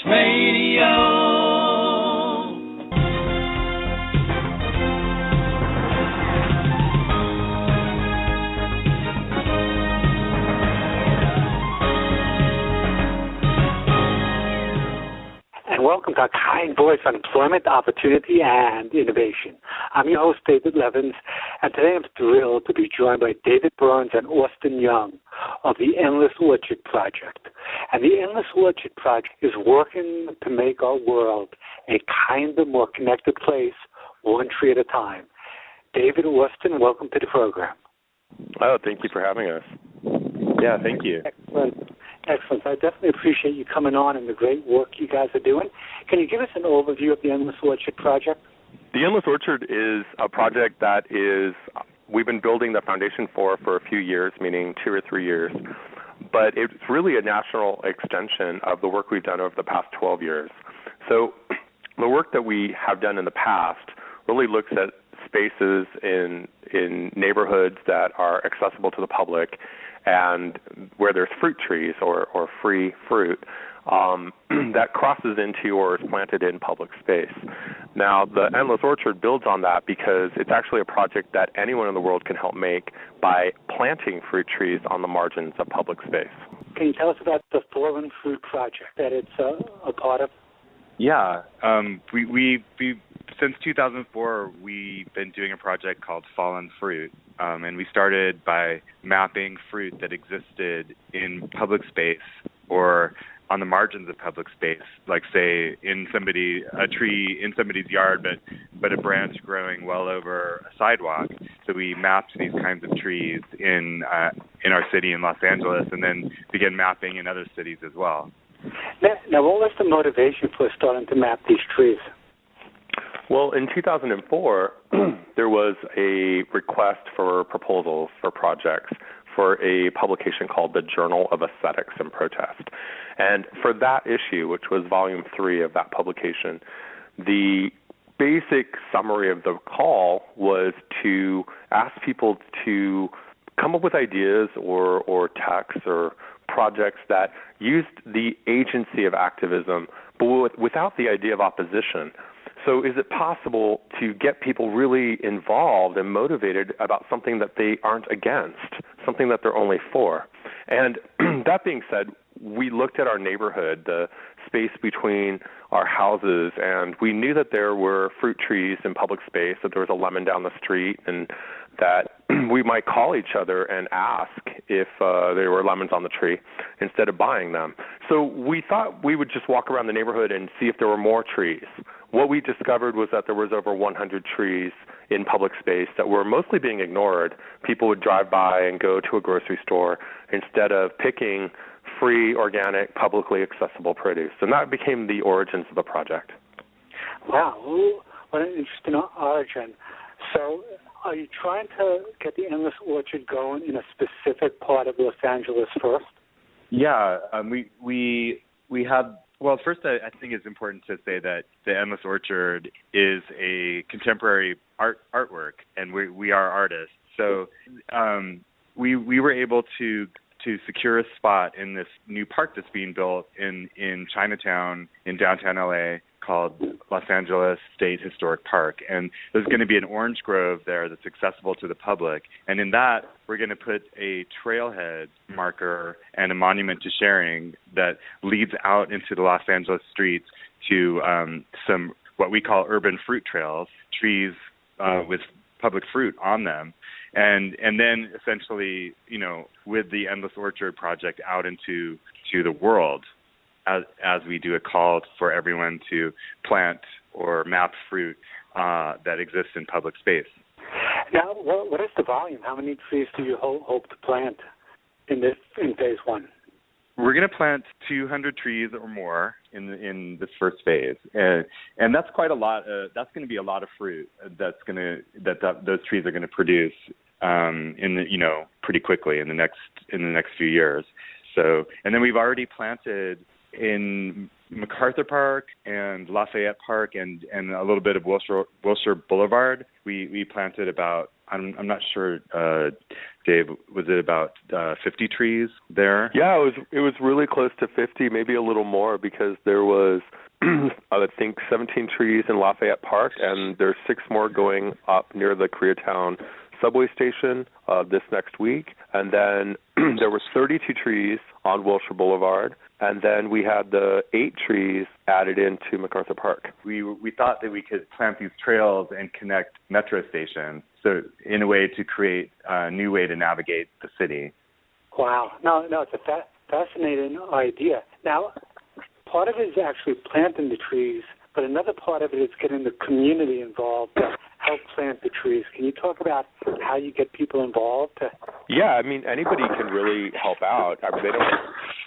Radio. Welcome to our kind voice on employment, opportunity, and innovation. I'm your host, David Levins, and today I'm thrilled to be joined by David Burns and Austin Young of the Endless Orchard Project. And the Endless Orchard Project is working to make our world a kinder, more connected place, one tree at a time. David, Austin, welcome to the program. Oh, thank you for having us. Yeah, thank you. Excellent. I definitely appreciate you coming on and the great work you guys are doing. Can you give us an overview of the Endless Orchard Project? The Endless Orchard is a project that we've been building the foundation for a few years, meaning 2 or 3 years. But it's really a national extension of the work we've done over the past 12 years. So the work that we have done in the past really looks at spaces in neighborhoods that are accessible to the public and where there's fruit trees or free fruit that crosses into or is planted in public space. Now, the Endless Orchard builds on that because it's actually a project that anyone in the world can help make by planting fruit trees on the margins of public space. Can you tell us about the Fallen Fruit Project that it's a part of? Yeah, we since 2004, we've been doing a project called Fallen Fruit, and we started by mapping fruit that existed in public space or on the margins of public space, like say a tree in somebody's yard, but a branch growing well over a sidewalk. So we mapped these kinds of trees in our city in Los Angeles, and then began mapping in other cities as well. Now, what was the motivation for starting to map these trees? Well, in 2004, there was a request for proposals for projects for a publication called the Journal of Aesthetics and Protest. And for that issue, which was volume 3 of that publication, the basic summary of the call was to ask people to come up with ideas or texts or projects that used the agency of activism, but without the idea of opposition. So is it possible to get people really involved and motivated about something that they aren't against, something that they're only for? And that being said, we looked at our neighborhood, the space between our houses, and we knew that there were fruit trees in public space, that there was a lemon down the street, and that we might call each other and ask if there were lemons on the tree instead of buying them. So we thought we would just walk around the neighborhood and see if there were more trees. What we discovered was that there was over 100 trees in public space that were mostly being ignored. People would drive by and go to a grocery store instead of picking free, organic, publicly accessible produce. And that became the origins of the project. Wow, what an interesting origin. So are you trying to get the Endless Orchard going in a specific part of Los Angeles first? Yeah, we have. Well, first, I think it's important to say that the Endless Orchard is a contemporary artwork, and we are artists. So we were able to secure a spot in this new park that's being built in Chinatown in downtown LA called Los Angeles State Historic Park. And there's going to be an orange grove there that's accessible to the public. And in that, we're going to put a trailhead marker and a monument to sharing that leads out into the Los Angeles streets to some what we call urban fruit trails, trees with public fruit on them. And then essentially, with the Endless Orchard project out into the world, as we do a call for everyone to plant or map fruit that exists in public space. Now, what is the volume? How many trees do you hope to plant in phase 1? We're going to plant 200 trees or more in this first phase, and that's quite a lot. That's going to be a lot of fruit that those trees are going to produce pretty quickly in the next few years. So, and then we've already planted in MacArthur Park and Lafayette Park and a little bit of Wilshire Boulevard. We planted about I'm not sure Dave, was it about 50 trees there? Yeah, it was really close to 50, maybe a little more, because there was I think 17 trees in Lafayette Park, and there's 6 more going up near the Koreatown subway station this next week. And then there was 32 trees on Wilshire Boulevard, and then we had the 8 trees added into MacArthur Park. We thought that we could plant these trails and connect metro stations, so in a way to create a new way to navigate the city. Wow. No, it's a fascinating idea. Now, part of it is actually planting the trees, but another part of it is getting the community involved to help plant the trees. Can you talk about how you get people involved? Yeah, I mean, anybody can really help out. I mean,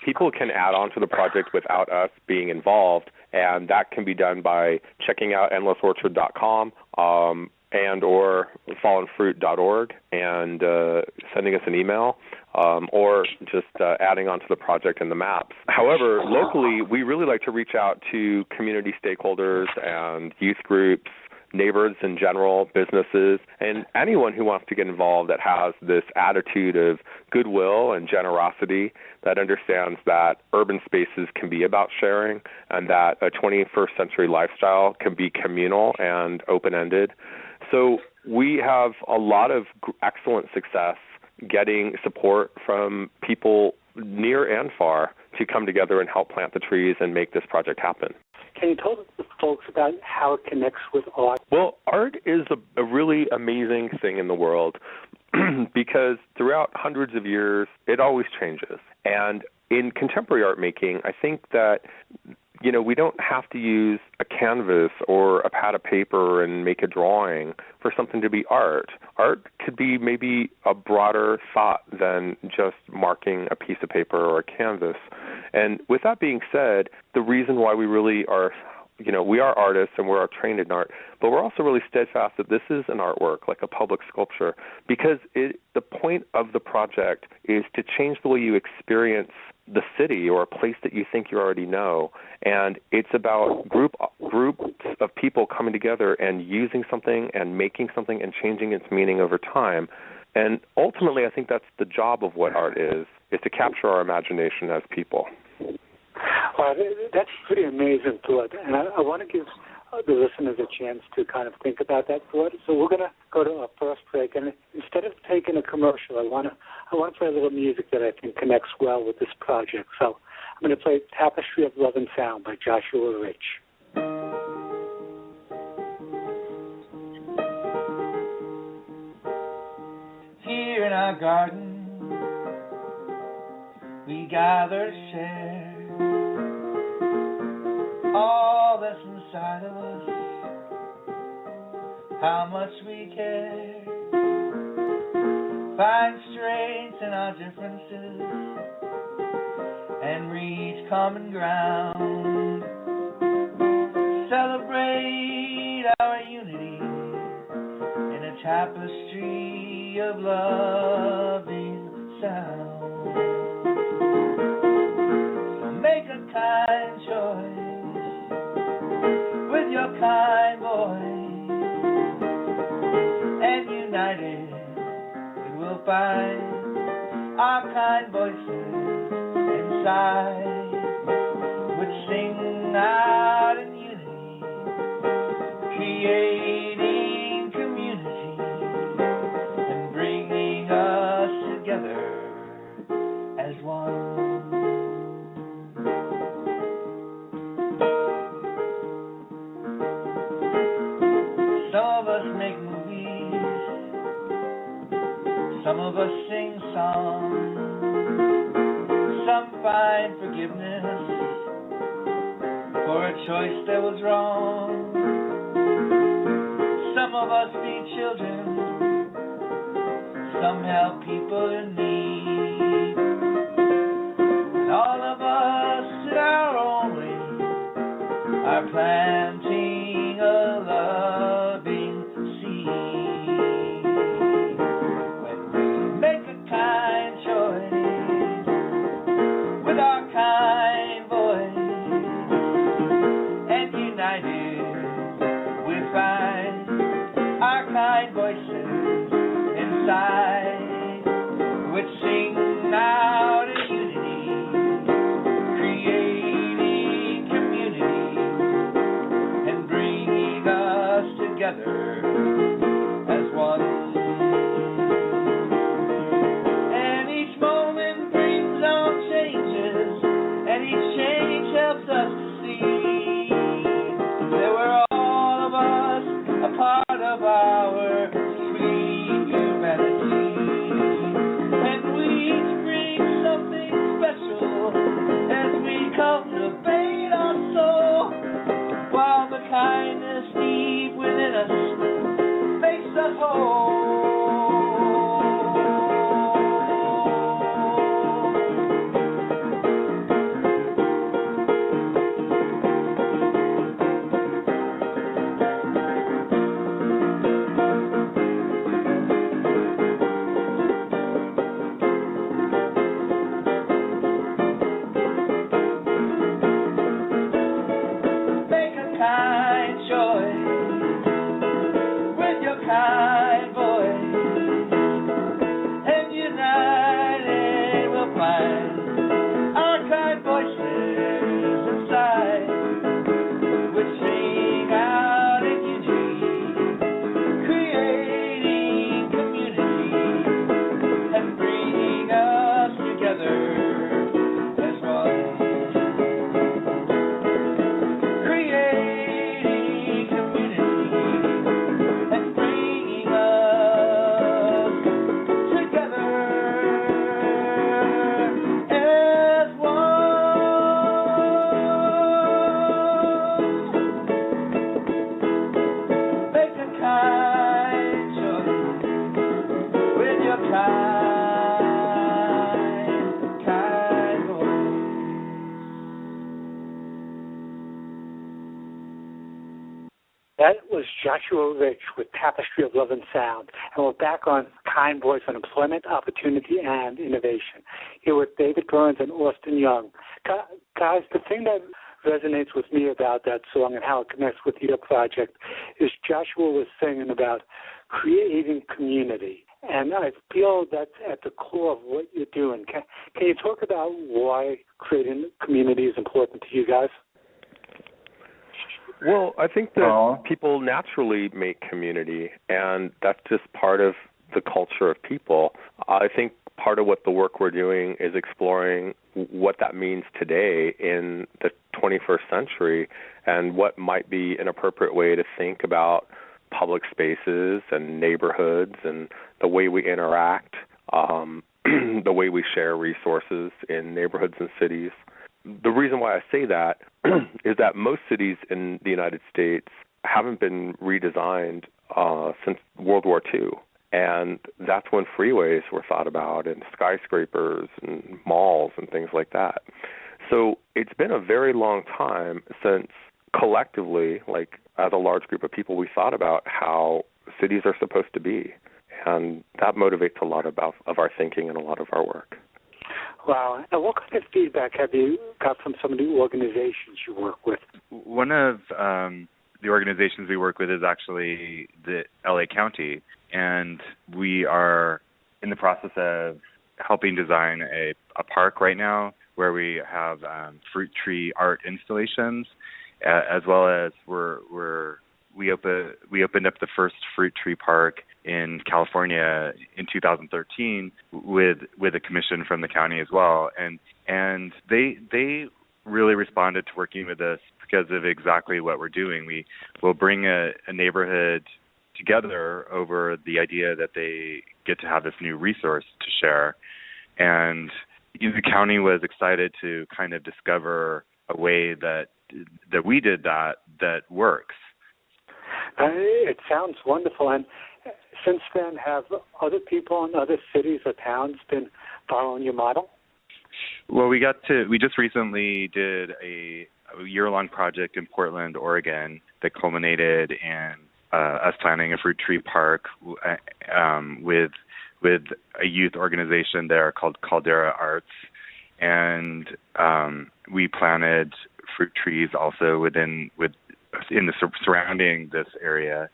people can add on to the project without us being involved, and that can be done by checking out endlessorchard.com and or fallenfruit.org and sending us an email. Or just adding on to the project and the maps. However, locally, we really like to reach out to community stakeholders and youth groups, neighbors in general, businesses, and anyone who wants to get involved that has this attitude of goodwill and generosity, that understands that urban spaces can be about sharing and that a 21st century lifestyle can be communal and open-ended. So we have a lot of excellent success getting support from people near and far to come together and help plant the trees and make this project happen. Can you tell the folks about how it connects with art? Well, art is a really amazing thing in the world because throughout hundreds of years, it always changes. And in contemporary art making, I think that we don't have to use a canvas or a pad of paper and make a drawing for something to be art. Art could be maybe a broader thought than just marking a piece of paper or a canvas. And with that being said, the reason why we really are, we are artists and we're trained in art, but we're also really steadfast that this is an artwork, like a public sculpture, because the point of the project is to change the way you experience the city or a place that you think you already know. And it's about groups of people coming together and using something and making something and changing its meaning over time. And ultimately, I think that's the job of what art is to capture our imagination as people. Well, that's pretty amazing thought. And I want to give the listeners a chance to kind of think about that thought. So we're going to go to our first break. And instead of taking a commercial, I want to play a little music that I think connects well with this project. So I'm going to play Tapestry of Love and Sound by Joshua Rich. Here in our garden, we gather to share all that's inside of us, how much we care. Find strength in our differences and reach common ground. Celebrate our unity in a tapestry of loving sound. So make a kind choice with your kind voice, and united we will find our kind voices inside, which sing out in unity, creating community and bringing us together as one. Some of us make movies, some of us sing songs, some find forgiveness for a choice that was wrong. Some of us feed children, some help people in need, and all of us in our own way are planting a loving seed. When we make a kind choice with our kind voice, and united we find our kind voices inside, together as one. And each moment brings on changes, and each change helps us to see that we're all of us a part of our sweet humanity. And we each bring something special as we cultivate our soul, while the kindness deep within us makes us whole. Make a kind choice with your kind voice, and united we'll find our kind voices inside, which sing out in unity, creating community and bringing us together as one. Creating community and bringing us together as one. Make a kind choice with your kind voice. That was Joshua Rich with Tapestry of Love and Sound. And we're back on Kind Voice on Employment, Opportunity, and Innovation. Here with David Burns and Austin Young. Guys, the thing that resonates with me about that song and how it connects with your project is Joshua was singing about creating community. And I feel that's at the core of what you're doing. Can you talk about why creating community is important to you guys? Well, I think that people naturally make community, and that's just part of the culture of people. I think part of what the work we're doing is exploring what that means today in the 21st century and what might be an appropriate way to think about public spaces and neighborhoods and the way we interact, the way we share resources in neighborhoods and cities. The reason why I say that is that most cities in the United States haven't been redesigned since World War II. And that's when freeways were thought about and skyscrapers and malls and things like that. So it's been a very long time since collectively, like as a large group of people, we thought about how cities are supposed to be. And that motivates a lot of our thinking and a lot of our work. Wow. And what kind of feedback have you got from some of the organizations you work with? One of the organizations we work with is actually the LA County, and we are in the process of helping design a park right now where we have fruit tree art installations, as well as we opened up the first fruit tree park in California in 2013 with a commission from the county as well, and they really responded to working with us because of exactly what we're doing. We will bring a neighborhood together over the idea that they get to have this new resource to share, and the county was excited to kind of discover a way that we did that works. It sounds wonderful. And since then, have other people in other cities or towns been following your model? Well, we just recently did a year-long project in Portland, Oregon that culminated in us planning a fruit tree park with a youth organization there called Caldera Arts. And we planted fruit trees also in the surrounding this area.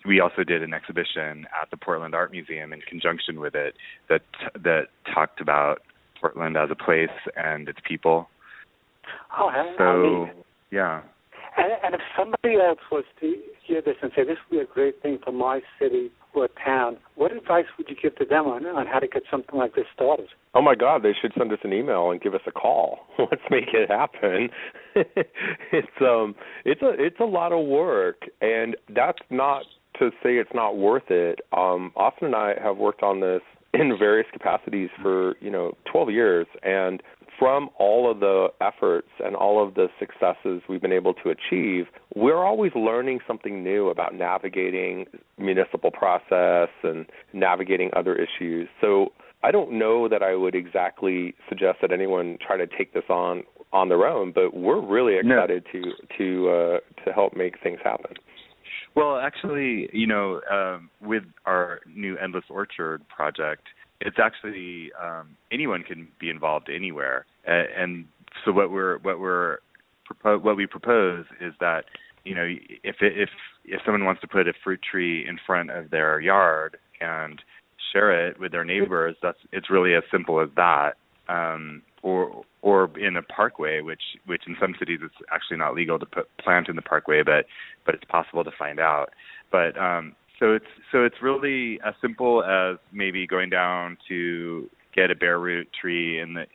We also did an exhibition at the Portland Art Museum in conjunction with it that talked about Portland as a place and its people. Oh, so, yeah. And if somebody else was to hear this and say, this would be a great thing for my city or town, what advice would you give to them on how to get something like this started? Oh my God, they should send us an email and give us a call. Let's make it happen. It's a lot of work, and that's not to say it's not worth it. Austin and I have worked on this in various capacities for 12 years, and from all of the efforts and all of the successes we've been able to achieve, we're always learning something new about navigating municipal process and navigating other issues. So I don't know that I would exactly suggest that anyone try to take this on their own, but we're really excited to help make things happen. Well, actually, with our new Endless Orchard project, it's actually anyone can be involved anywhere, and so what we propose is that if someone wants to put a fruit tree in front of their yard and share it with their neighbors, it's really as simple as that. Or in a parkway, which in some cities it's actually not legal to plant in the parkway, but it's possible to find out. But so it's really as simple as maybe going down to get a bare root tree in the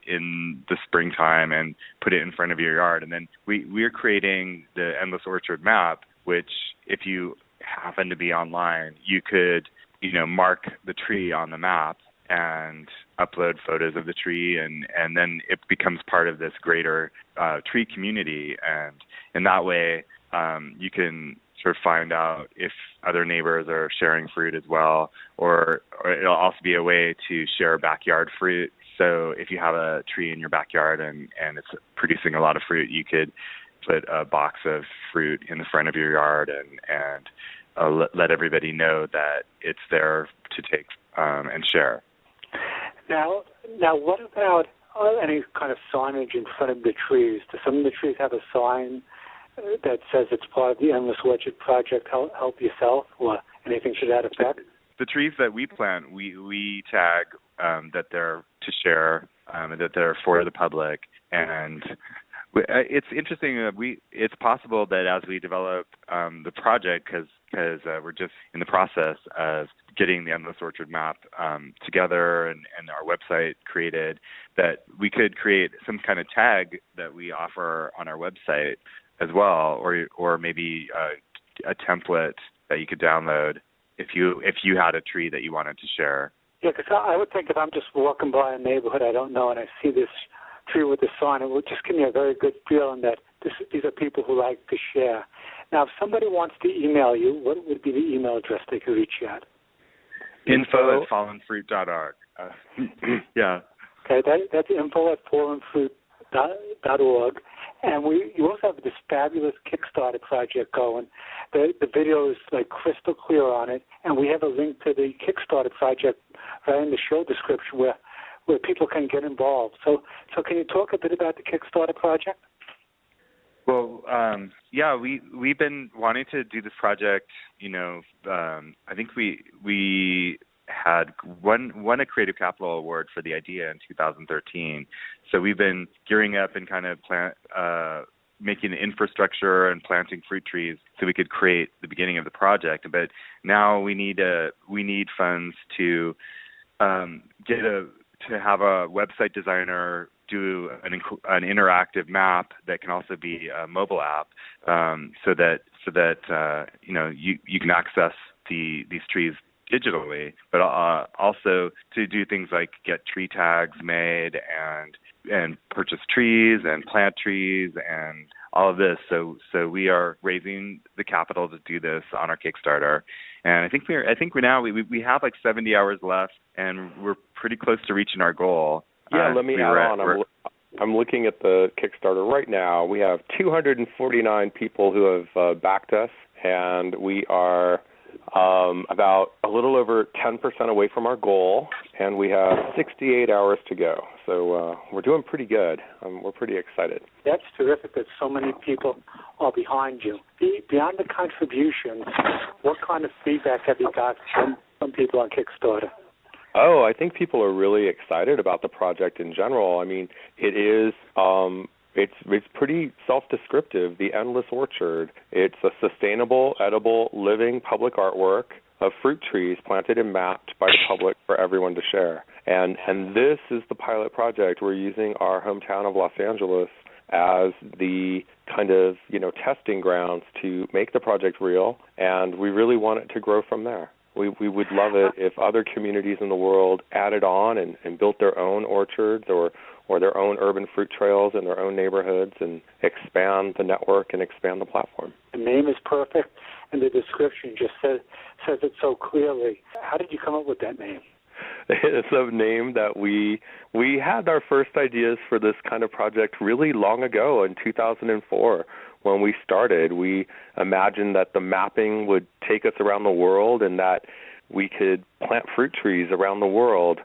springtime and put it in front of your yard, and then we're creating the Endless Orchard map, which if you happen to be online, you could mark the tree on the map and upload photos of the tree, and then it becomes part of this greater tree community, and in that way you can sort of find out if other neighbors are sharing fruit as well, or it'll also be a way to share backyard fruit. So if you have a tree in your backyard and it's producing a lot of fruit, you could put a box of fruit in the front of your yard and let everybody know that it's there to take and share. Now, what about any kind of signage in front of the trees? Do some of the trees have a sign that says it's part of the Endless Orchard Project, help yourself, or anything to that effect? The trees that we plant, we tag that they're to share, that they're for the public, and it's interesting. It's possible that as we develop the project, because we're just in the process of getting the Endless Orchard map together and our website created, that we could create some kind of tag that we offer on our website as well, or maybe a template that you could download if you had a tree that you wanted to share. Yeah, because I would think if I'm just walking by a neighborhood I don't know and I see this tree with the sign, it would just give me a very good feeling that these are people who like to share. Now, if somebody wants to email you, what would be the email address they could reach you at? info@fallenfruit.org. Yeah. Okay, that's info@fallenfruit.org. And you also have this fabulous Kickstarter project going. The video is like crystal clear on it, and we have a link to the Kickstarter project right in the show description where people can get involved. So can you talk a bit about the Kickstarter project? Well, yeah, we've been wanting to do this project. I think we had won a Creative Capital Award for the idea in 2013. So we've been gearing up and kind of making the infrastructure and planting fruit trees so we could create the beginning of the project. But now we need funds to have a website designer do an interactive map that can also be a mobile app, so that you can access these trees digitally, but also to do things like get tree tags made and purchase trees and plant trees and all of this. So we are raising the capital to do this on our Kickstarter, and I think we have like 70 hours left, and we're pretty close to reaching our goal. Yeah, let me add on. I'm looking at the Kickstarter right now. We have 249 people who have backed us, and we are about a little over 10% away from our goal, and we have 68 hours to go. So we're doing pretty good. We're pretty excited. That's terrific that so many people are behind you. Beyond the contributions, what kind of feedback have you got from people on Kickstarter? Oh, I think people are really excited about the project in general. I mean, it is It's pretty self-descriptive, the Endless Orchard. It's a sustainable, edible, living public artwork of fruit trees planted and mapped by the public for everyone to share. And this is the pilot project. We're using our hometown of Los Angeles as the kind of, testing grounds to make the project real, and we really want it to grow from there. We would love it if other communities in the world added on and built their own orchards or their own urban fruit trails in their own neighborhoods and expand the network and expand the platform. The name is perfect, and the description just says it so clearly. How did you come up with that name? It's a name that we had our first ideas for this kind of project really long ago in 2004. When we started, we imagined that the mapping would take us around the world and that we could plant fruit trees around the world,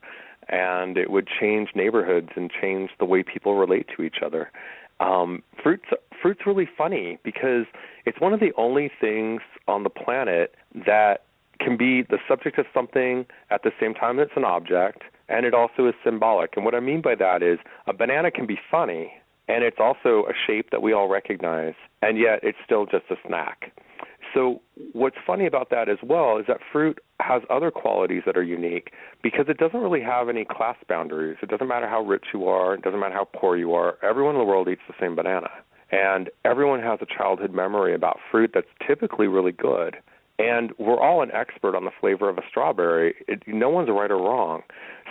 and it would change neighborhoods and change the way people relate to each other. Fruit's really funny because it's one of the only things on the planet that can be the subject of something at the same time it's an object, and it also is symbolic. And what I mean by that is a banana can be funny, and it's also a shape that we all recognize, and yet it's still just a snack. So what's funny about that as well is that fruit has other qualities that are unique because it doesn't really have any class boundaries. It doesn't matter how rich you are. It doesn't matter how poor you are. Everyone in the world eats the same banana. And everyone has a childhood memory about fruit that's typically really good. And we're all an expert on the flavor of a strawberry. No one's right or wrong.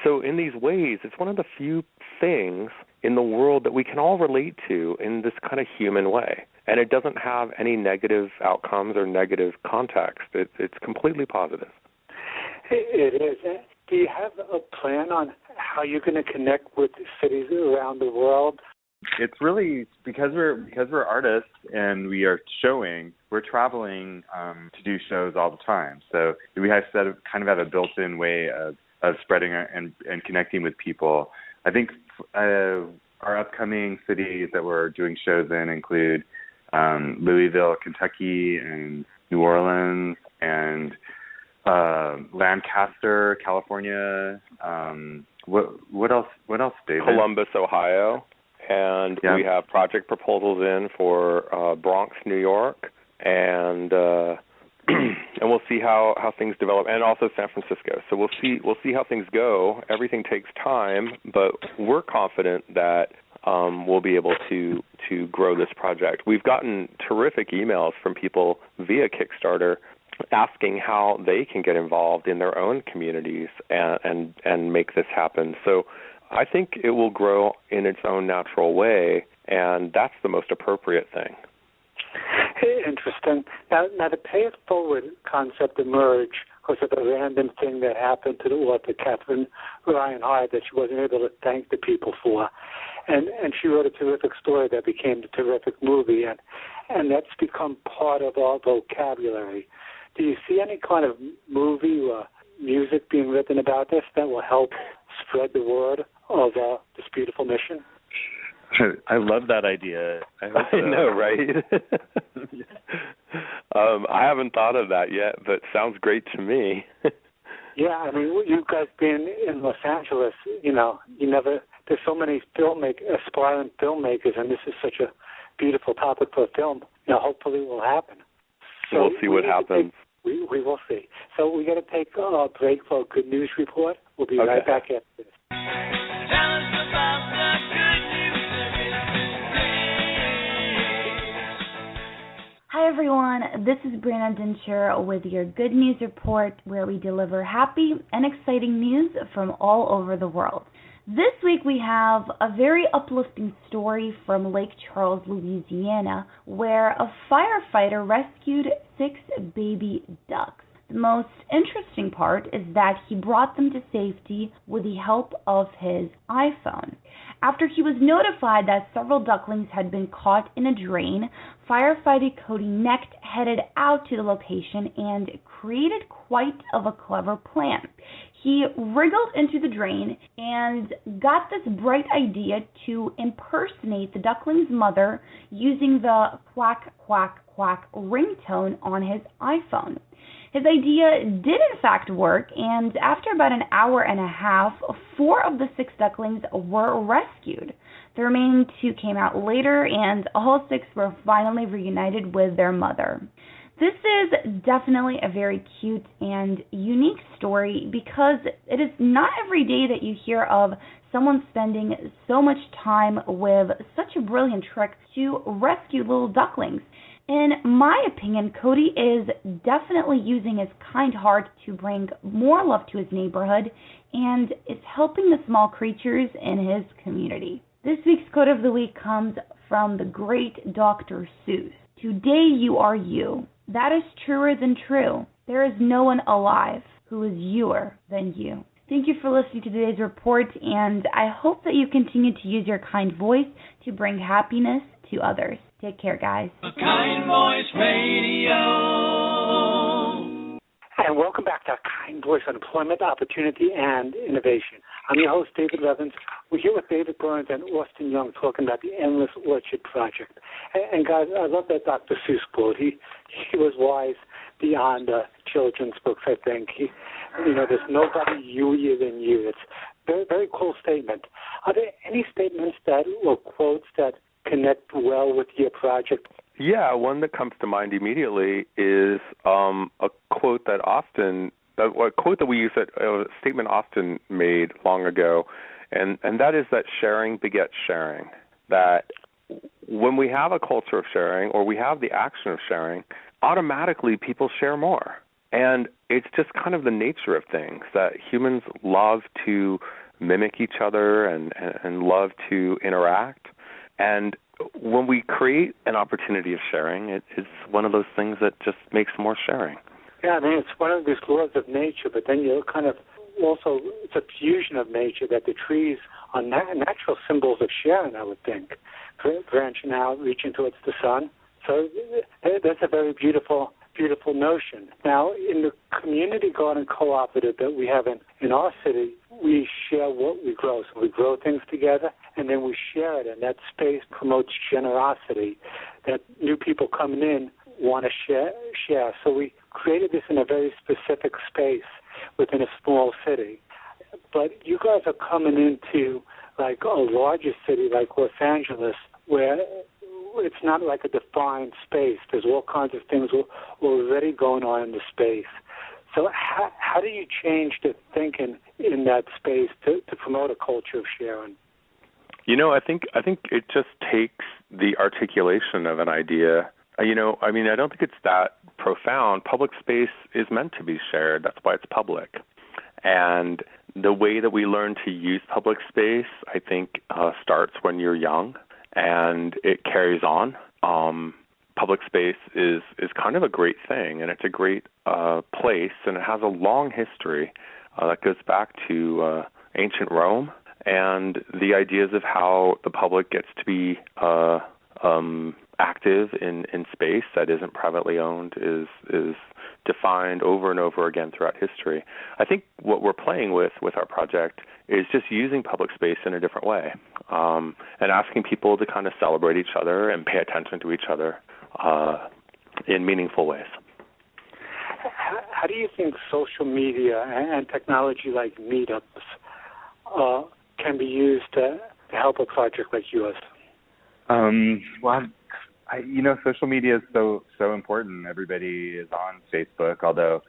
So in these ways, it's one of the few things in the world that we can all relate to in this kind of human way. And it doesn't have any negative outcomes or negative context. It's completely positive. It is. Do you have a plan on how you're going to connect with cities around the world? It's really because we're artists and we are showing. We're traveling to do shows all the time. So we have kind of have a built-in way of spreading and connecting with people. I think our upcoming cities that we're doing shows in include Louisville, Kentucky, and New Orleans, and Lancaster, California. What else, David? Columbus, Ohio. And we have project proposals in for Bronx, New York, and and we'll see how things develop, and also San Francisco. So we'll see how things go. Everything takes time, but we're confident that we'll be able to grow this project. We've gotten terrific emails from people via Kickstarter asking how they can get involved in their own communities and make this happen. So I think it will grow in its own natural way, and that's the most appropriate thing. Interesting. Now the Pay It Forward concept emerged because of a random thing that happened to the author, Catherine Ryan Hart, that she wasn't able to thank the people for. And she wrote a terrific story that became the terrific movie, and that's become part of our vocabulary. Do you see any kind of movie or music being written about this that will help spread the word of this beautiful mission? I love that idea. I hope so. I know, right? I haven't thought of that yet, but sounds great to me. Yeah, I mean, you guys being in Los Angeles, there's so many aspiring filmmakers, and this is such a beautiful topic for a film. Hopefully it will happen. So we'll see what happens. We will see. So we got to take a break for a good news report. We'll be right back after this. Hi everyone, this is Brianna Dinsher with your Good News Report, where we deliver happy and exciting news from all over the world. This week we have a very uplifting story from Lake Charles, Louisiana, where a firefighter rescued 6 baby ducks. The most interesting part is that he brought them to safety with the help of his iPhone. After he was notified that several ducklings had been caught in a drain, firefighter Cody Necht headed out to the location and created quite of a clever plan. He wriggled into the drain and got this bright idea to impersonate the duckling's mother using the quack, quack, quack ringtone on his iPhone. His idea did in fact work, and after about an hour and a half, 4 of the 6 ducklings were rescued. The remaining 2 came out later, and all 6 were finally reunited with their mother. This is definitely a very cute and unique story because it is not every day that you hear of someone spending so much time with such a brilliant trick to rescue little ducklings. In my opinion, Cody is definitely using his kind heart to bring more love to his neighborhood and is helping the small creatures in his community. This week's Quote of the Week comes from the great Dr. Seuss. Today you are you. That is truer than true. There is no one alive who is youer than you. Thank you for listening to today's report, and I hope that you continue to use your kind voice to bring happiness to others. Take care, guys. A Kind Voice Radio. And welcome back to Kind Voice on Employment, Opportunity, and Innovation. I'm your host, David Levins. We're here with David Burns and Austin Young talking about the Endless Orchard Project. And guys, I love that Dr. Seuss quote. He was wise beyond children's books, I think. There's nobody youer than you. It's a very, very cool statement. Are there any statements or quotes that connect well with your project? Yeah, one that comes to mind immediately is a quote that we use, a statement Austin made long ago, and that is that sharing begets sharing. That when we have a culture of sharing, or we have the action of sharing, automatically people share more. And it's just kind of the nature of things that humans love to mimic each other and love to interact. And when we create an opportunity of sharing, it's one of those things that just makes more sharing. Yeah, I mean, it's one of these laws of nature, but then you're kind of also, it's a fusion of nature that the trees are natural symbols of sharing, I would think, branching out, reaching towards the sun. So that's a very beautiful notion. Now, in the community garden cooperative that we have in our city, we share what we grow. So we grow things together, and then we share it, and that space promotes generosity that new people coming in want to share. So we created this in a very specific space within a small city. But you guys are coming into like a larger city like Los Angeles, where it's not like a defined space. There's all kinds of things already going on in the space. So how do you change the thinking in that space to promote a culture of sharing? I think it just takes the articulation of an idea. I don't think it's that profound. Public space is meant to be shared. That's why it's public. And the way that we learn to use public space, I think, starts when you're young, and it carries on. Public space is kind of a great thing, and it's a great place, and it has a long history that goes back to ancient Rome, and the ideas of how the public gets to be active in space that isn't privately owned is defined over and over again throughout history. I think what we're playing with our project is just using public space in a different way, and asking people to kind of celebrate each other and pay attention to each other in meaningful ways. How do you think social media and technology like meetups can be used to help a project like yours? Social media is so important. Everybody is on Facebook, although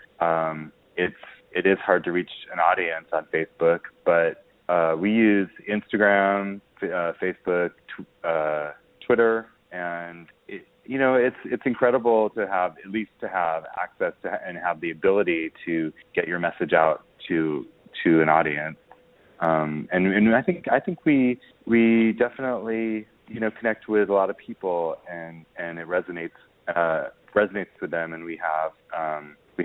it is hard to reach an audience on Facebook. But we use Instagram, Facebook, Twitter, and it's incredible to have access to and have the ability to get your message out to an audience. And I think we definitely connect with a lot of people, and it resonates with them, and we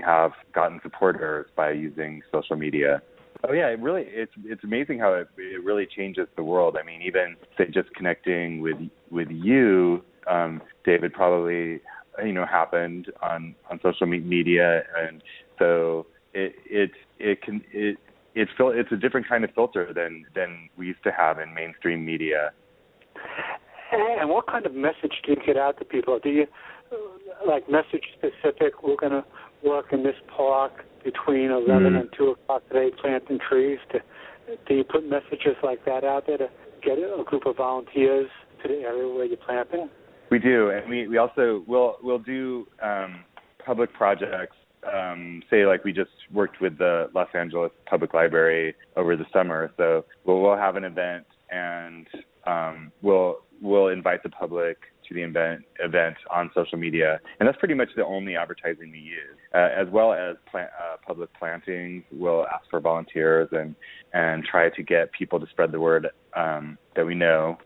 have gotten supporters by using social media. Oh yeah, it's amazing how it really changes the world. I mean, even say just connecting with you, David, probably happened on social media, and so it's a different kind of filter than we used to have in mainstream media. And what kind of message do you get out to people? Do you message specific? We're going to work in this park between 11 and 2 o'clock today, planting trees. Do you put messages like that out there to get a group of volunteers to the area where you're planting? We do, and we also we'll do public projects. Say like we just worked with the Los Angeles Public Library over the summer, so we'll have an event, and we'll invite the public to the event on social media, and that's pretty much the only advertising we use, as well as public plantings. We'll ask for volunteers and try to get people to spread the word that we know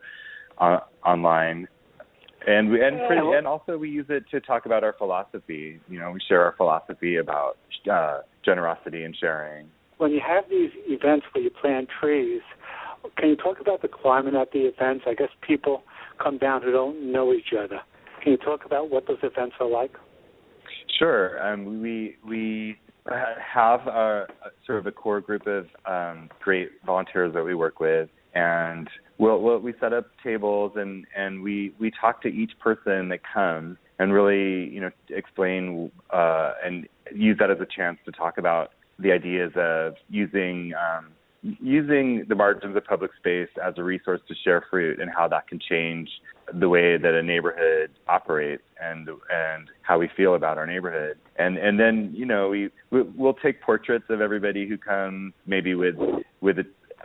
online. And also we use it to talk about our philosophy. You know, we share our philosophy about generosity and sharing. When you have these events where you plant trees, can you talk about the climate at the events? I guess people come down who don't know each other. Can you talk about what those events are like? Sure. We have a sort of a core group of great volunteers that we work with, and we set up tables and we talk to each person that comes and really, you know, explain and use that as a chance to talk about the ideas of using the margins of public space as a resource to share fruit, and how that can change the way that a neighborhood operates and how we feel about our neighborhood. And then, you know, we'll take portraits of everybody who comes, maybe with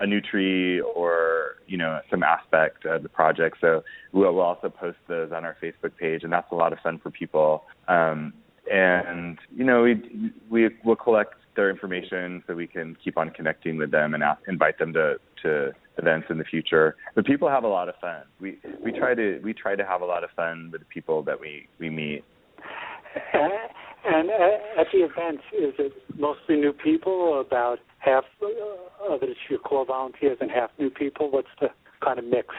a new tree or, you know, some aspect of the project. So we'll also post those on our Facebook page, and that's a lot of fun for people. And, you know, we'll collect their information so we can keep on connecting with them and invite them to events in the future. But people have a lot of fun. We try to have a lot of fun with the people that we meet. And at the events, is it mostly new people, or about half of it is your core volunteers and half new people? What's the kind of mix?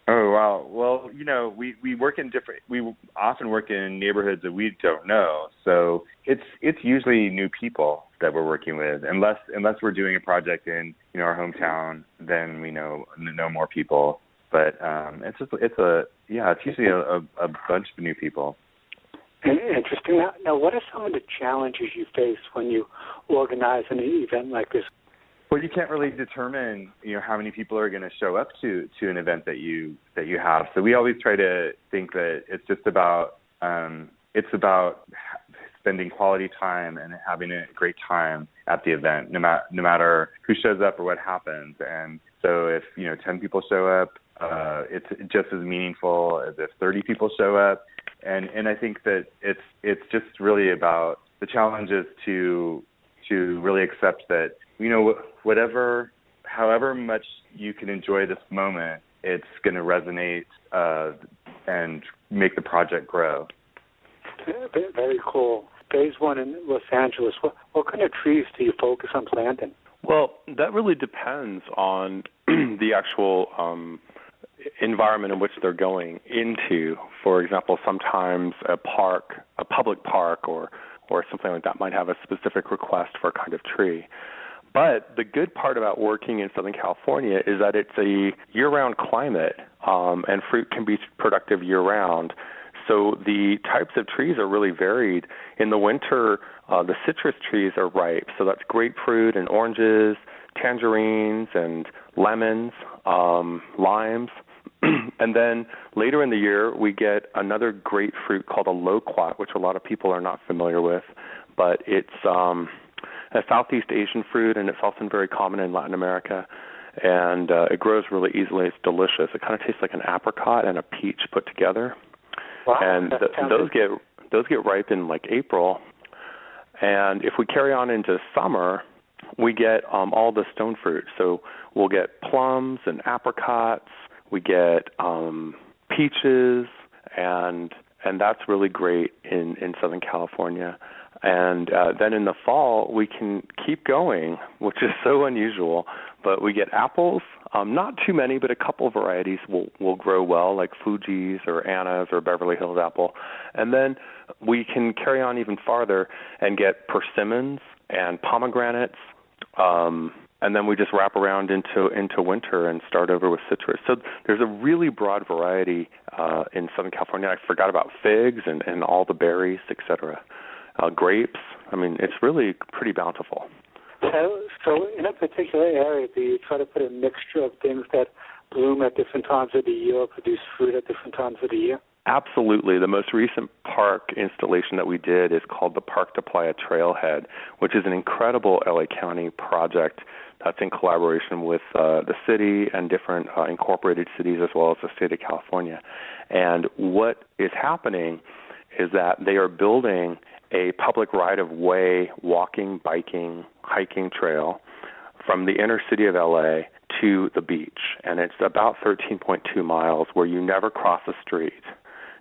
Oh, wow. Well, you know, we often work in neighborhoods that we don't know. So it's usually new people that we're working with. Unless we're doing a project in, you know, our hometown, then we know more people. But it's usually a bunch of new people. Interesting. Now, what are some of the challenges you face when you organize an event like this? Well, you can't really determine, you know, how many people are going to show up to an event that you have. So we always try to think that it's just about spending quality time and having a great time at the event, no matter who shows up or what happens. And so if, you know, 10 people show up, it's just as meaningful as if 30 people show up. And I think that it's just really about the challenge is to really accept that, you know, however much you can enjoy this moment, it's going to resonate and make the project grow. Very cool. Phase 1 in Los Angeles, what kind of trees do you focus on planting? Well, that really depends on the actual environment in which they're going into. For example, sometimes a public park or something like that might have a specific request for a kind of tree. But the good part about working in Southern California is that it's a year-round climate, and fruit can be productive year-round. So the types of trees are really varied. In the winter, the citrus trees are ripe, so that's grapefruit and oranges, tangerines and lemons, limes. And then later in the year, we get another great fruit called a loquat, which a lot of people are not familiar with, but it's a Southeast Asian fruit, and it's also very common in Latin America, and it grows really easily. It's delicious. It kind of tastes like an apricot and a peach put together. Wow, and those get ripe in like April. And if we carry on into summer, we get all the stone fruit. So we'll get plums and apricots. We get peaches, and that's really great in Southern California. And then in the fall, we can keep going, which is so unusual. But we get apples, not too many, but a couple varieties will grow well, like Fuji's or Anna's or Beverly Hills apple. And then we can carry on even farther and get persimmons and pomegranates. And then we just wrap around into winter and start over with citrus. So there's a really broad variety in Southern California. I forgot about figs and all the berries, et cetera. Grapes. I mean, it's really pretty bountiful. So in a particular area, do you try to put a mixture of things that bloom at different times of the year or produce fruit at different times of the year? Absolutely. The most recent park installation that we did is called the Park to Playa Trailhead, which is an incredible LA County project that's in collaboration with the city and different incorporated cities as well as the state of California. And what is happening is that they are building a public right-of-way walking, biking, hiking trail from the inner city of LA to the beach. And it's about 13.2 miles where you never cross a street.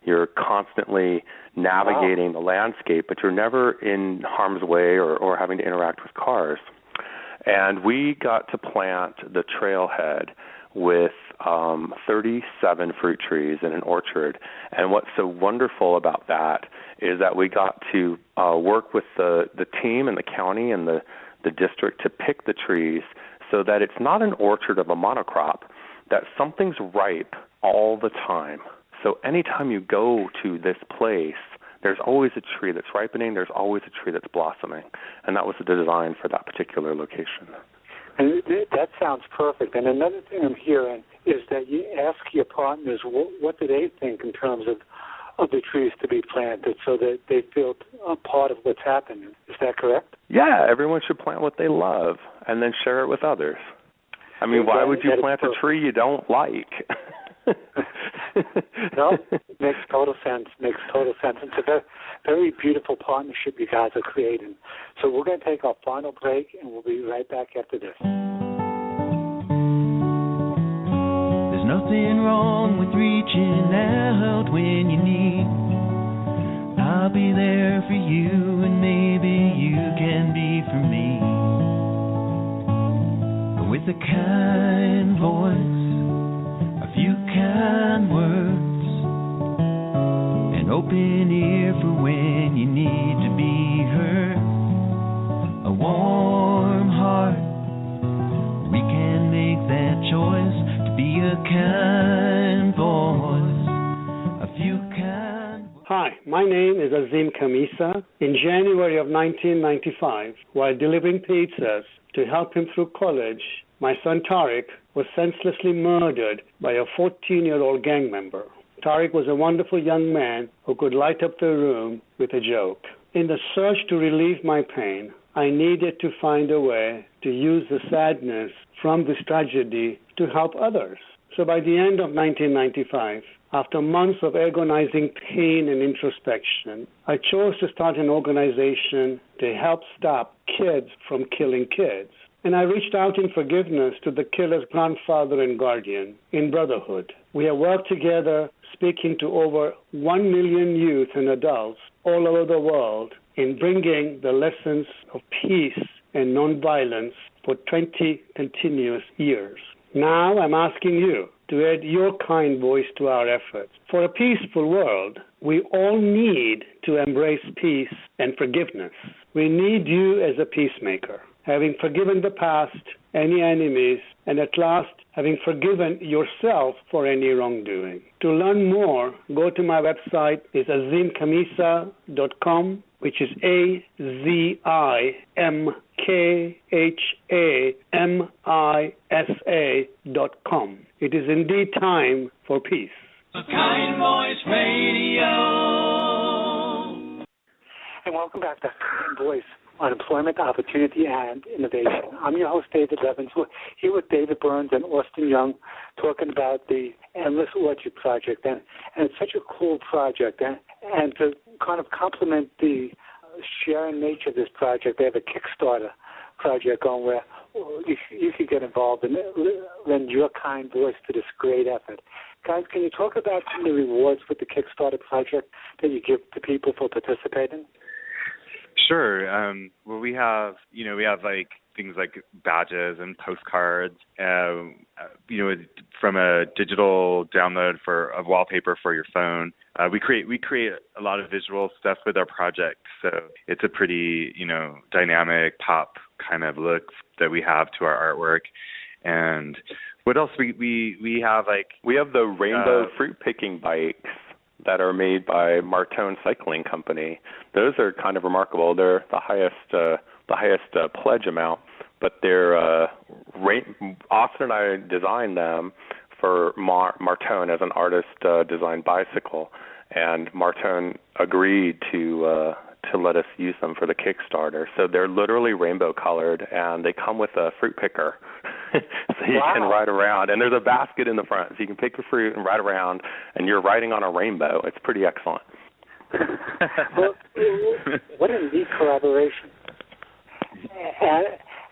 You're constantly navigating the landscape, but you're never in harm's way or having to interact with cars. And we got to plant the trailhead with 37 fruit trees in an orchard. And what's so wonderful about that is that we got to work with the team and the county and the district to pick the trees so that it's not an orchard of a monocrop, that something's ripe all the time. So anytime you go to this place, there's always a tree that's ripening, there's always a tree that's blossoming. And that was the design for that particular location. And that sounds perfect. And another thing I'm hearing is that you ask your partners what do they think in terms of the trees to be planted so that they feel a part of what's happening. Is that correct? Yeah, everyone should plant what they love and then share it with others. I mean, why would you plant a tree you don't like? No, makes total sense. Makes total sense. It's a very, very beautiful partnership you guys are creating. So we're going to take our final break, and we'll be right back after this. There's nothing wrong with reaching out when you need. I'll be there for you, and maybe you can be for me. With a kind voice, a few kind words, an open ear for when you need to be heard, a warm heart. We can make that choice to be a kind voice, a few kind words. Hi, my name is Azim Kamisa. In January of 1995, while delivering pizzas to help him through college, my son Tariq was senselessly murdered by a 14-year-old gang member. Tariq was a wonderful young man who could light up the room with a joke. In the search to relieve my pain, I needed to find a way to use the sadness from this tragedy to help others. So by the end of 1995, after months of agonizing pain and introspection, I chose to start an organization to help stop kids from killing kids. And I reached out in forgiveness to the killer's grandfather and guardian in brotherhood. We have worked together, speaking to over 1 million youth and adults all over the world in bringing the lessons of peace and nonviolence for 20 continuous years. Now I'm asking you to add your kind voice to our efforts. For a peaceful world, we all need to embrace peace and forgiveness. We need you as a peacemaker, having forgiven the past, any enemies, and at last having forgiven yourself for any wrongdoing. To learn more, go to my website. It's azimkamisa.com, which is azimkamisa.com. It is indeed time for peace. A Kind Voice Radio. And welcome back to Kind Voice on Employment, Opportunity, and Innovation. I'm your host, David Levins. We're here with David Burns and Austin Young talking about the Endless Orchard Project. And it's such a cool project. And to kind of complement the sharing nature of this project, they have a Kickstarter project going where you could get involved and lend your kind voice to this great effort. Guys, can you talk about some of the rewards with the Kickstarter project that you give to people for participating? Sure. Well, we have like things like badges and postcards, from a digital download of wallpaper for your phone. We create a lot of visual stuff with our project, so it's a pretty, dynamic pop kind of look that we have to our artwork. And what else we have, like, we have the rainbow fruit picking bikes that are made by Martone Cycling Company. Those are kind of remarkable. They're the highest pledge amount, but they're Austin and I designed them for Martone as an artist designed bicycle, and Martone agreed to let us use them for the Kickstarter. So they're literally rainbow colored, and they come with a fruit picker, so you can ride around. And there's a basket in the front, so you can pick your fruit and ride around, and you're riding on a rainbow. It's pretty excellent. Well, what a neat collaboration.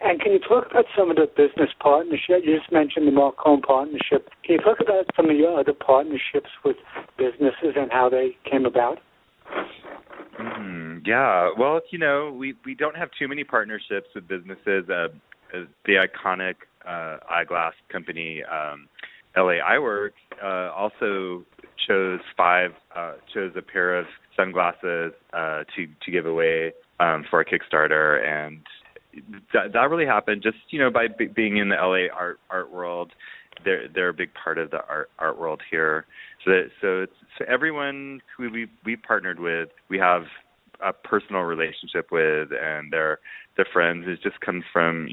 And can you talk about some of the business partnerships? You just mentioned the Marcone partnership. Can you talk about some of your other partnerships with businesses and how they came about? Yeah, well, we don't have too many partnerships with businesses. The iconic eyeglass company, LA Eyeworks, also chose a pair of sunglasses to give away for a Kickstarter, and that really happened just by being in the LA art world. They're a big part of the art world here. So everyone who we partnered with, we have a personal relationship with, and they're friends. It just comes from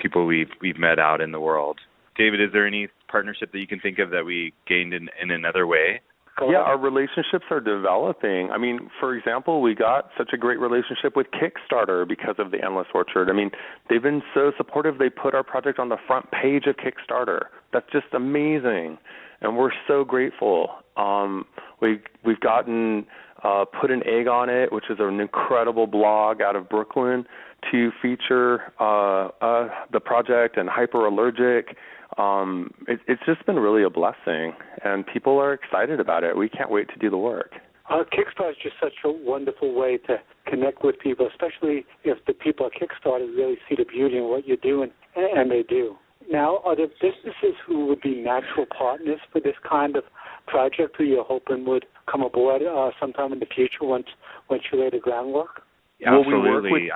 people we've met out in the world. David, is there any partnership that you can think of that we gained in another way? Yeah, our relationships are developing. I mean, for example, we got such a great relationship with Kickstarter because of the Endless Orchard. I mean, they've been so supportive. They put our project on the front page of Kickstarter. That's just amazing, and we're so grateful. We've gotten Put an Egg on It, which is an incredible blog out of Brooklyn, to feature the project, and Hyperallergic. It's just been really a blessing, and people are excited about it. We can't wait to do the work. Kickstarter is just such a wonderful way to connect with people, especially if the people at Kickstarter really see the beauty in what you're doing, and they do. Now, are there businesses who would be natural partners for this kind of project who you're hoping would come aboard sometime in the future once you lay the groundwork? Absolutely.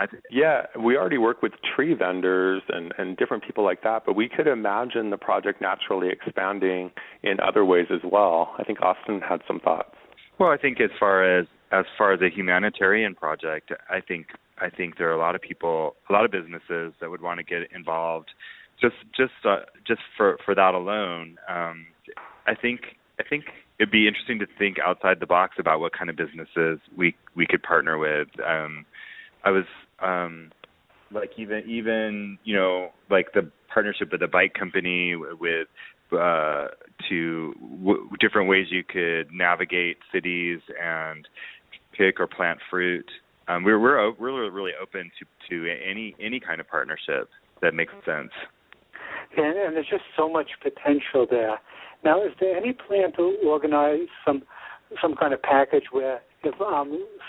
We already work with tree vendors and different people like that, but we could imagine the project naturally expanding in other ways as well. I think Austin had some thoughts. Well, I think as far as a humanitarian project, I think there are a lot of people, a lot of businesses that would want to get involved just for that alone. I think it'd be interesting to think outside the box about what kind of businesses we could partner with. I was even like the partnership with a bike company with different ways you could navigate cities and pick or plant fruit. We're really open to any kind of partnership that makes sense. And there's just so much potential there. Now, is there any plan to organize some kind of package where if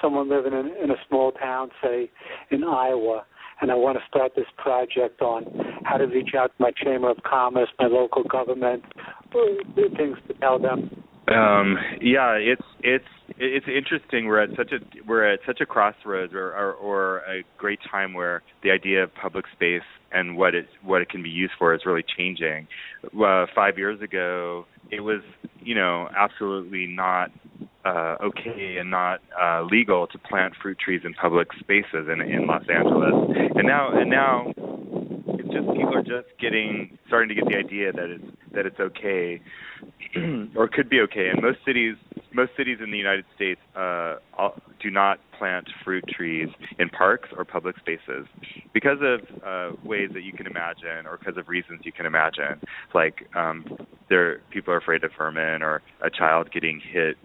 someone living in a small town, say in Iowa, and I want to start this project on how to reach out to my Chamber of Commerce, my local government, things to tell them? It's interesting. We're at such a crossroads or a great time where the idea of public space and what it can be used for is really changing. 5 years ago, it was absolutely not okay and not legal to plant fruit trees in public spaces in Los Angeles. And now it's just people are just starting to get the idea that it's okay or could be okay. And most cities in the United States do not plant fruit trees in parks or public spaces because of ways that you can imagine or because of reasons you can imagine, like people are afraid of vermin or a child getting hit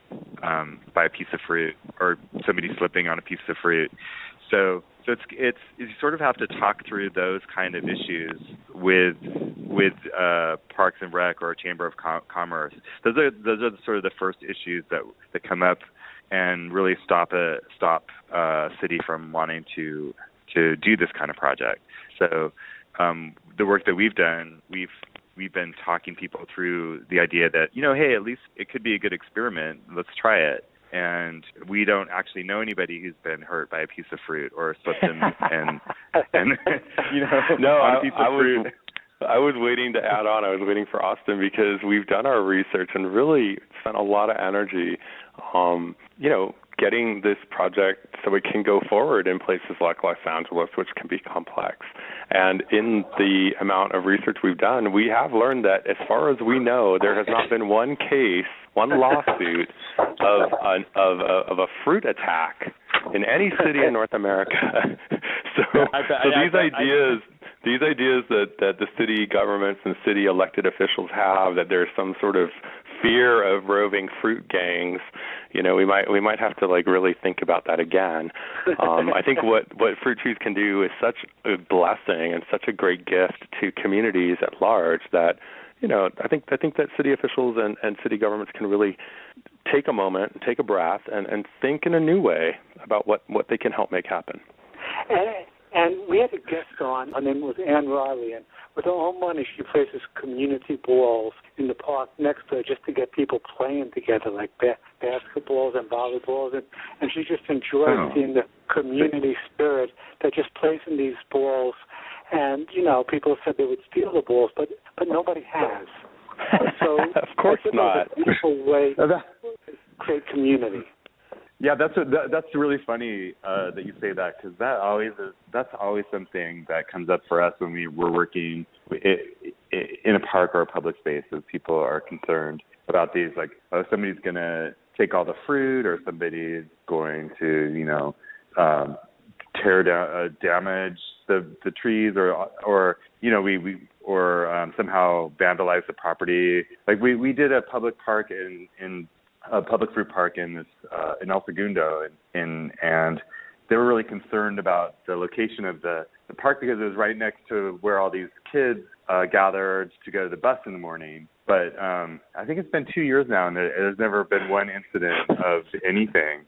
by a piece of fruit or somebody slipping on a piece of fruit. So it's you sort of have to talk through those kind of issues with Parks and Rec or Chamber of Commerce. Those are sort of the first issues that come up and really stop a city from wanting to do this kind of project. So the work that we've done, we've been talking people through the idea that hey, at least it could be a good experiment. Let's try it. And we don't actually know anybody who's been hurt by a piece of fruit or slipped on a piece of fruit. I was waiting to add on. I was waiting for Austin because we've done our research and really spent a lot of energy, getting this project so it can go forward in places like Los Angeles, which can be complex. And in the amount of research we've done, we have learned that as far as we know, there has not been one case, one lawsuit of a fruit attack in any city in North America. These ideas that the city governments and city elected officials have, that there's some sort of fear of roving fruit gangs, we might have to really think about that again. I think what fruit trees can do is such a blessing and such a great gift to communities at large that I think that city officials and city governments can really take a moment, take a breath, and think in a new way about what they can help make happen. And we had a guest on. Her name was Ann Riley, and with her own money, she places community balls in the park next to her just to get people playing together, like basketballs and volleyballs, and she just enjoys seeing the community spirit that just plays in these balls. And people said they would steal the balls, but nobody has. So of course not. It's a beautiful way to create community. Yeah, that's really funny that you say that, because that's always something that comes up for us when we're working in a park or a public space. As people are concerned about these, somebody's going to take all the fruit, or somebody's going to tear down, damage the trees, or somehow vandalize the property. We did a public park in a public fruit park in El Segundo, and they were really concerned about the location of the park, because it was right next to where all these kids gathered to go to the bus in the morning. But I think it's been 2 years now, and there's never been one incident of anything.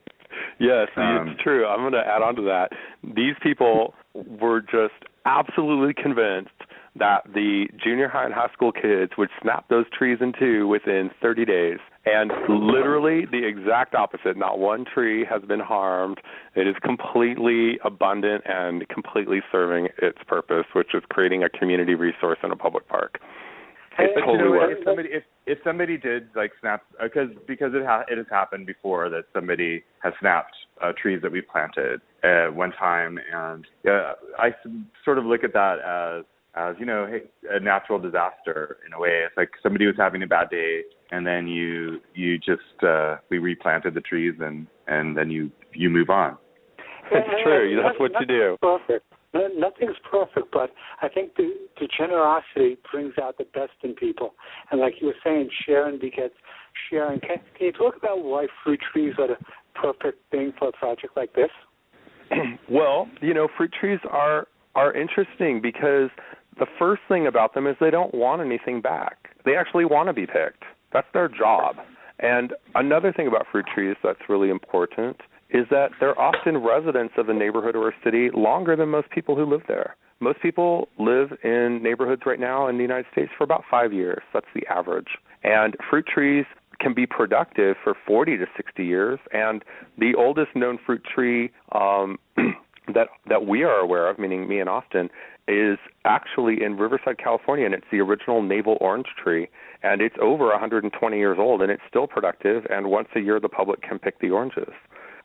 Yes, it's true. I'm going to add on to that. These people were just absolutely convinced that the junior high and high school kids would snap those trees in two within 30 days. And literally the exact opposite. Not one tree has been harmed. It is completely abundant and completely serving its purpose, which is creating a community resource in a public park. It totally works. If somebody did snap, because it has happened before that somebody has snapped trees that we planted one time, and I sort of look at that as a natural disaster in a way. It's like somebody was having a bad day, and then you just we replanted the trees, and then you move on. It's true. That's what you do. Perfect. Nothing's perfect, but I think the generosity brings out the best in people. And like you were saying, sharing begets sharing. Can you talk about why fruit trees are the perfect thing for a project like this? Well, fruit trees are interesting because the first thing about them is they don't want anything back. They actually want to be picked. That's their job. And another thing about fruit trees that's really important is that they're often residents of a neighborhood or a city longer than most people who live there. Most people live in neighborhoods right now in the United States for about 5 years. That's the average. And fruit trees can be productive for 40 to 60 years. And the oldest known fruit tree that we are aware of, meaning me and Austin, is actually in Riverside, California, and it's the original navel orange tree. And it's over 120 years old, and it's still productive, and once a year the public can pick the oranges.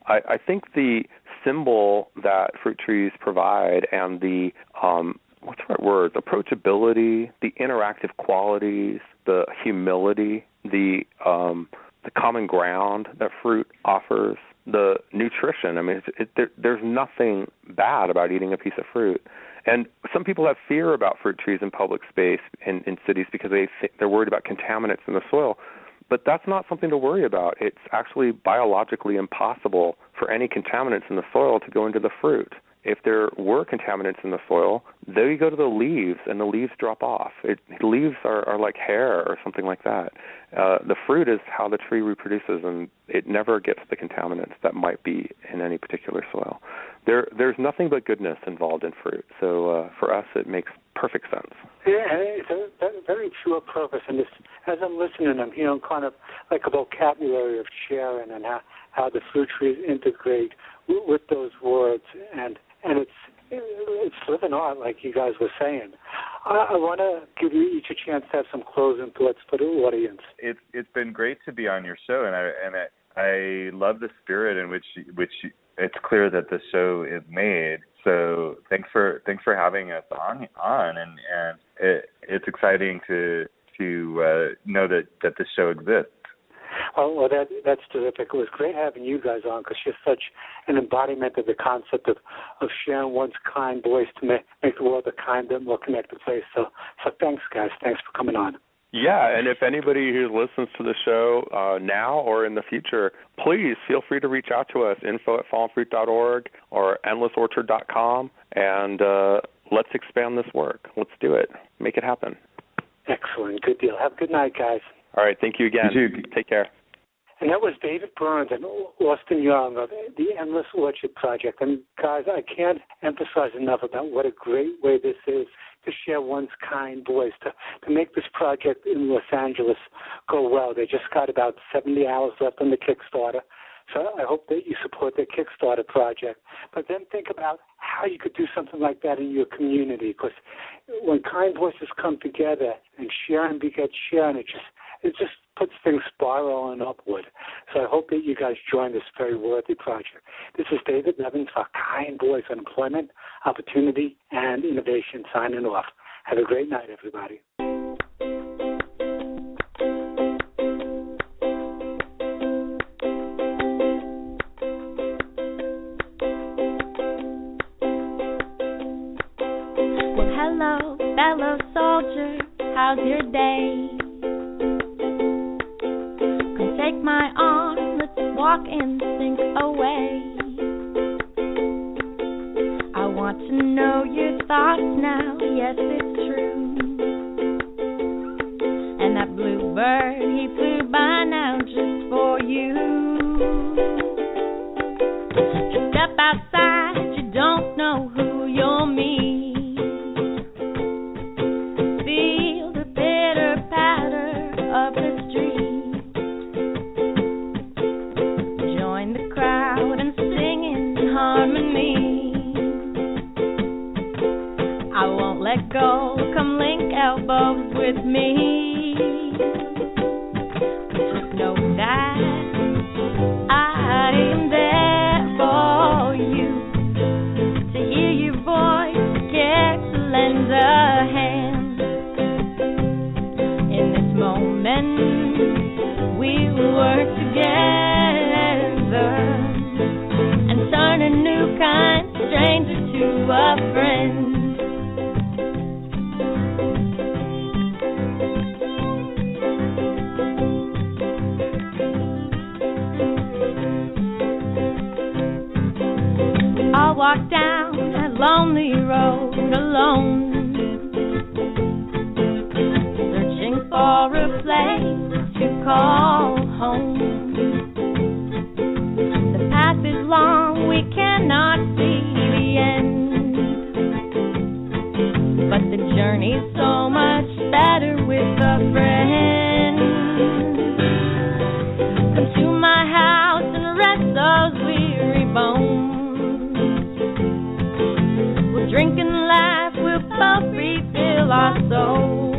I think the symbol that fruit trees provide and the, what's the right word, approachability, the interactive qualities, the humility, the common ground that fruit offers, the nutrition. I mean, there's nothing bad about eating a piece of fruit. And some people have fear about fruit trees in public space in cities because they're worried about contaminants in the soil. But that's not something to worry about. It's actually biologically impossible for any contaminants in the soil to go into the fruit. If there were contaminants in the soil, they go to the leaves, and the leaves drop off. The leaves are like hair or something like that. The fruit is how the tree reproduces, and it never gets the contaminants that might be in any particular soil. There's nothing but goodness involved in fruit. So for us, it makes perfect sense. Yeah, it's a very pure purpose. And as I'm listening, I'm hearing kind of like a vocabulary of sharing and how the fruit trees integrate with those words. And it's living art, like you guys were saying. I want to give you each a chance to have some closing thoughts for the audience. It's been great to be on your show, and I love the spirit in which it's clear that the show is made. So thanks for having us on, and it's exciting to know that this show exists. Well, that's terrific. It was great having you guys on because you're such an embodiment of the concept of sharing one's kind voice to make the world a kinder, more connected place. So thanks, guys. Thanks for coming on. Yeah, and if anybody who listens to the show now or in the future, please feel free to reach out to us, info@fallenfruit.org or endlessorchard.com, and let's expand this work. Let's do it. Make it happen. Excellent. Good deal. Have a good night, guys. All right. Thank you again. You too. Take care. And that was David Burns and Austin Young of the Endless Orchard Project. And, guys, I can't emphasize enough about what a great way this is to share one's kind voice, to make this project in Los Angeles go well. They just got about 70 hours left on the Kickstarter. So I hope that you support their Kickstarter project. But then think about how you could do something like that in your community, because when kind voices come together and sharing begets sharing, it just puts things spiraling upward. So I hope that you guys join this very worthy project. This is David Levins for Kind Voice on Employment, Opportunity, and Innovation signing off. Have a great night, everybody. Well, hello, fellow soldier, how's your day? Take my arm, let's walk and think away. I want to know your thoughts now, yes it's true. And that bluebird, he flew by now just for you. You step outside, you don't know who you'll meet. Feel the pitter patter of the street. I won't let go, come link elbows with me. Just know that I am there for you, to hear your voice, care to lend a hand. In this moment, we will work together and turn a new kind stranger to a friend. I'll walk down that lonely road alone, searching for a place to call home. The path is long, we cannot see the end, but the journey's so much better with a friend. Come to my house and rest those weary bones. We'll drink and laugh, we'll both refill our souls.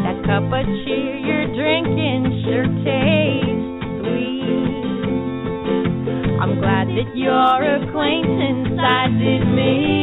That cup of cheer you're drinking sure tastes sweet. I'm glad that your acquaintance sided me.